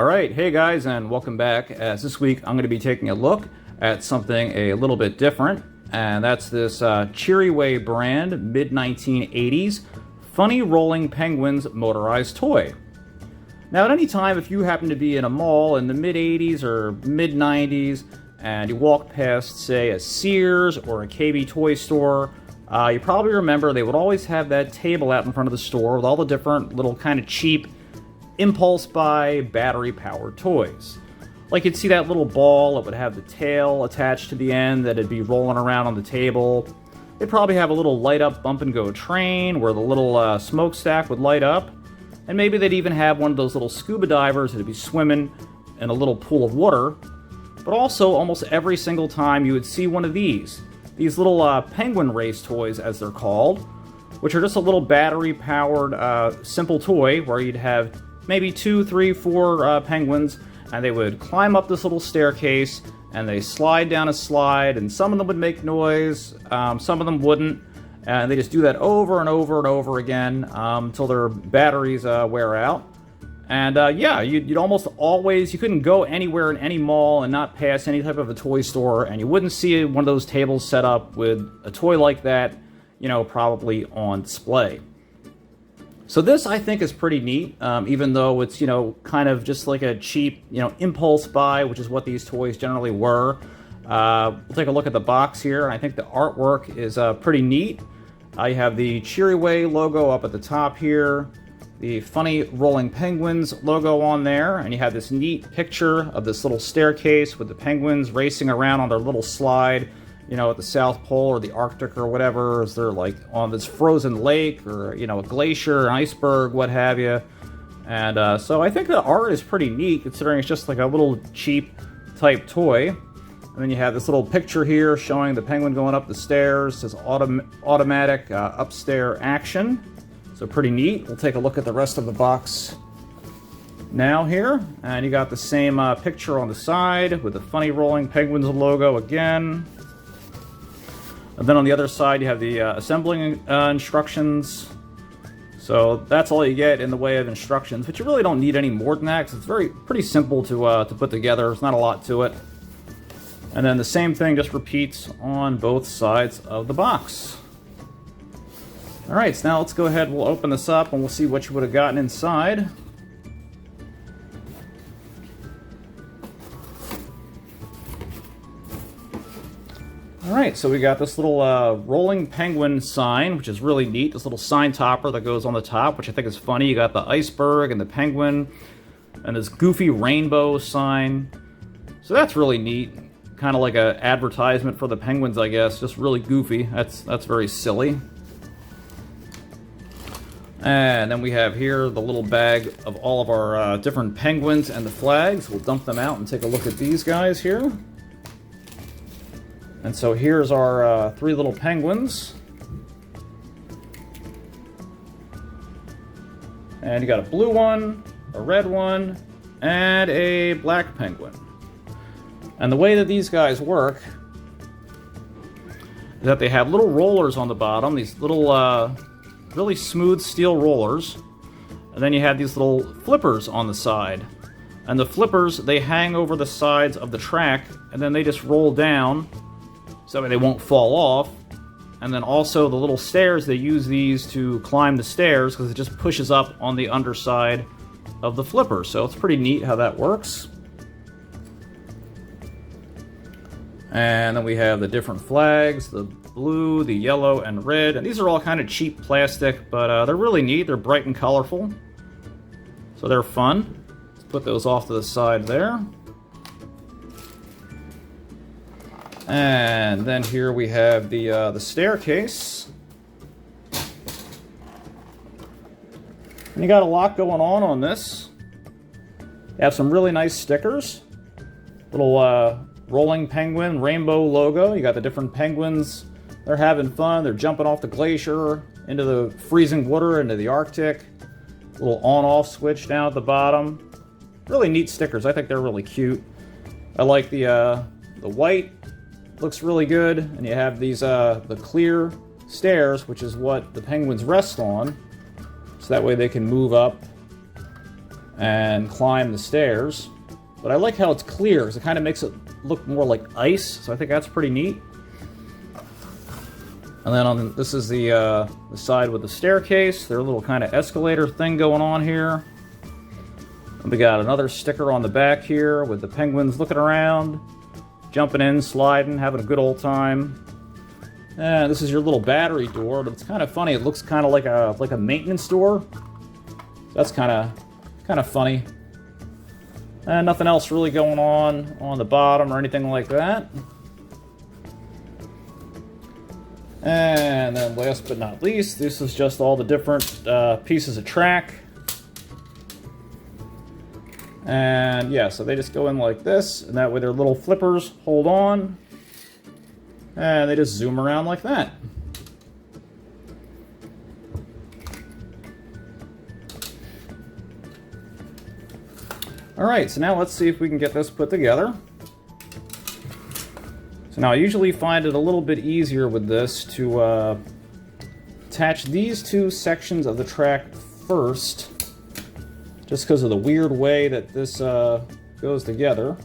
Alright, hey guys, and welcome back. As this week I'm going to be taking a look at something a little bit different, and that's this Cheeryway brand mid-1980s Funny Rolling Penguins motorized toy. Now at any time, if you happen to be in a mall in the mid-80s or mid-90s and you walk past, say, a Sears or a Kaybee Toy Store, you probably remember they would always have that table out in front of the store with all the different little kind of cheap impulse buy battery-powered toys. Like you'd see that little ball that would have the tail attached to the end that'd be rolling around on the table. They'd probably have a little light-up bump-and-go train where the little smokestack would light up. And maybe they'd even have one of those little scuba divers that'd be swimming in a little pool of water. But also, almost every single time you would see one of these little penguin race toys, as they're called, which are just a little battery-powered simple toy where you'd have maybe 2, 3, 4 penguins, and they would climb up this little staircase, and they slide down a slide, and some of them would make noise, some of them wouldn't, and they just do that over and over and over again until their batteries wear out. And yeah, you'd almost always, you couldn't go anywhere in any mall and not pass any type of a toy store, and you wouldn't see one of those tables set up with a toy like that, you know, probably on display. So this, I think, is pretty neat, even though it's, you know, kind of just like a cheap, you know, impulse buy, which is what these toys generally were. We'll take a look at the box here, and I think the artwork is pretty neat. You have the Cheeryway logo up at the top here, the Funny Rolling Penguins logo on there, and you have this neat picture of this little staircase with the penguins racing around on their little slide, you know, at the South Pole or the Arctic or whatever, as they're like on this frozen lake or, you know, a glacier, an iceberg, what have you. And so I think the art is pretty neat, considering it's just like a little cheap type toy. And then you have this little picture here showing the penguin going up the stairs. It says automatic upstair action. So pretty neat. We'll take a look at the rest of the box now here. And you got the same picture on the side with the Funny Rolling Penguins logo again. And then on the other side, you have the assembling instructions. So that's all you get in the way of instructions, but you really don't need any more than that, because it's pretty simple to put together. There's not a lot to it. And then the same thing just repeats on both sides of the box. All right, so now let's go ahead. We'll open this up, and we'll see what you would have gotten inside. Alright, so we got this little rolling penguin sign, which is really neat. This little sign topper that goes on the top, which I think is funny. You got the iceberg and the penguin, and this goofy rainbow sign. So that's really neat. Kind of like an advertisement for the penguins, I guess. Just really goofy. That's very silly. And then we have here the little bag of all of our different penguins and the flags. We'll dump them out and take a look at these guys here. And so here's our 3 little penguins. And you got a blue one, a red one, and a black penguin. And the way that these guys work is that they have little rollers on the bottom, these little really smooth steel rollers. And then you have these little flippers on the side. And the flippers, they hang over the sides of the track, and then they just roll down so they won't fall off. And then also the little stairs, they use these to climb the stairs because it just pushes up on the underside of the flipper. So it's pretty neat how that works. And then we have the different flags, the blue, the yellow, and red. And these are all kind of cheap plastic, but they're really neat. They're bright and colorful. So they're fun. Let's put those off to the side there. And then here we have the staircase. And you got a lot going on this. You have some really nice stickers. Little rolling penguin rainbow logo. You got the different penguins. They're having fun. They're jumping off the glacier into the freezing water, into the Arctic. Little on-off switch down at the bottom. Really neat stickers. I think they're really cute. I like the white. Looks really good. And you have these the clear stairs, which is what the penguins rest on. So that way they can move up and climb the stairs. But I like how it's clear, because it kind of makes it look more like ice, so I think that's pretty neat. And then this is the side with the staircase. There's a little kind of escalator thing going on here. And we got another sticker on the back here with the penguins looking around, jumping in, sliding, having a good old time. And this is your little battery door, but it's kind of funny. It looks kind of like a maintenance door. That's kind of funny. And nothing else really going on the bottom or anything like that. And then last but not least, this is just all the different pieces of track. And yeah, so they just go in like this, and that way their little flippers hold on, and they just zoom around like that. Alright, so now let's see if we can get this put together. So now I usually find it a little bit easier with this to attach these two sections of the track first, just because of the weird way that this goes together.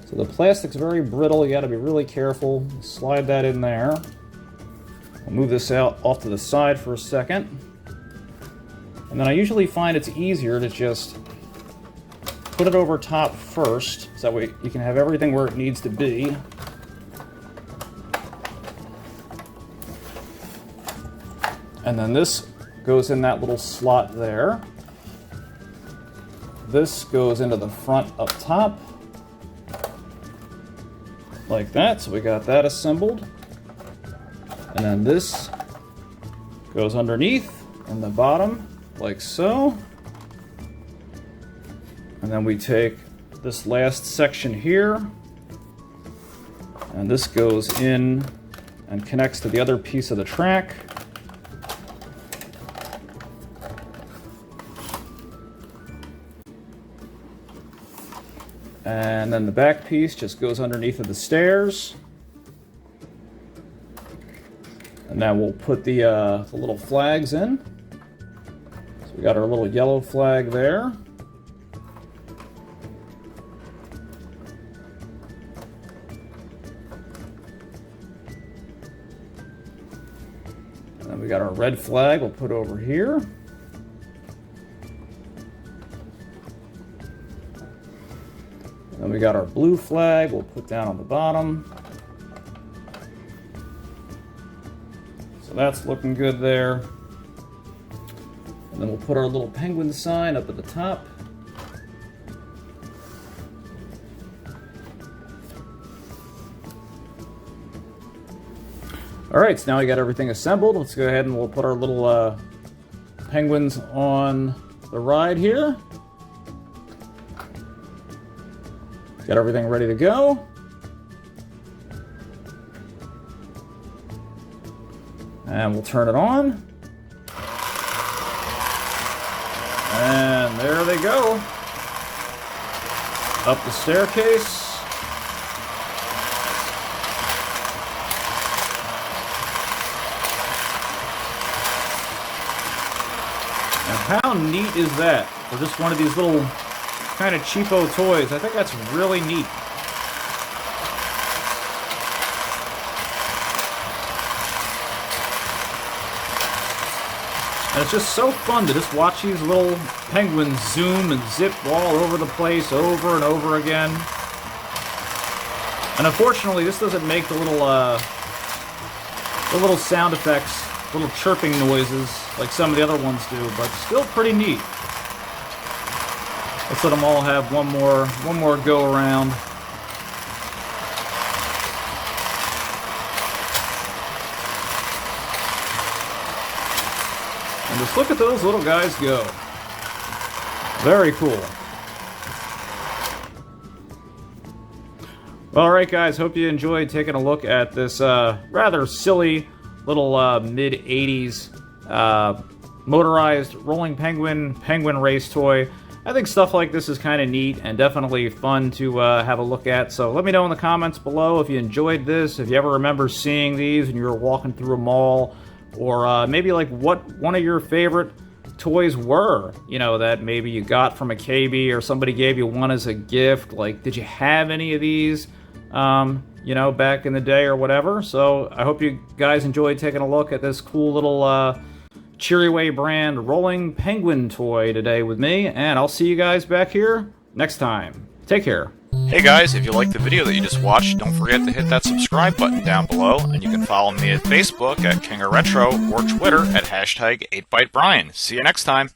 So the plastic's very brittle, you gotta be really careful. Slide that in there. I'll move this out off to the side for a second. And then I usually find it's easier to just put it over top first, so that way you can have everything where it needs to be. And then this goes in that little slot there. This goes into the front up top, like that, so we got that assembled. And then this goes underneath in the bottom, like so. And then we take this last section here, and this goes in and connects to the other piece of the track. And then the back piece just goes underneath of the stairs. And now we'll put the little flags in. So we got our little yellow flag there. And then we got our red flag we'll put over here. Then we got our blue flag we'll put down on the bottom. So that's looking good there. And then we'll put our little penguin sign up at the top. Alright, so now we got everything assembled. Let's go ahead and we'll put our little penguins on the ride here. Got everything ready to go. And we'll turn it on. And there they go. Up the staircase. And how neat is that? For just one of these little kind of cheapo toys. I think that's really neat. And it's just so fun to just watch these little penguins zoom and zip all over the place over and over again. And unfortunately, this doesn't make the little sound effects, little chirping noises like some of the other ones do, but still pretty neat. Let's let them all have one more go around. And just look at those little guys go. Very cool. Well, alright guys, hope you enjoyed taking a look at this rather silly little mid-80s motorized rolling penguin race toy. I think stuff like this is kind of neat and definitely fun to have a look at. So let me know in the comments below if you enjoyed this, if you ever remember seeing these when you were walking through a mall, or maybe like what one of your favorite toys were, you know, that maybe you got from a Kaybee or somebody gave you one as a gift. Like, did you have any of these, you know, back in the day or whatever? So I hope you guys enjoyed taking a look at this cool little Cheeriway brand rolling penguin toy today with me, and I'll see you guys back here next time. Take care. Hey guys, if you liked the video that you just watched, don't forget to hit that subscribe button down below, and you can follow me at Facebook at King of Retro or Twitter at #8ByteBrian. See you next time.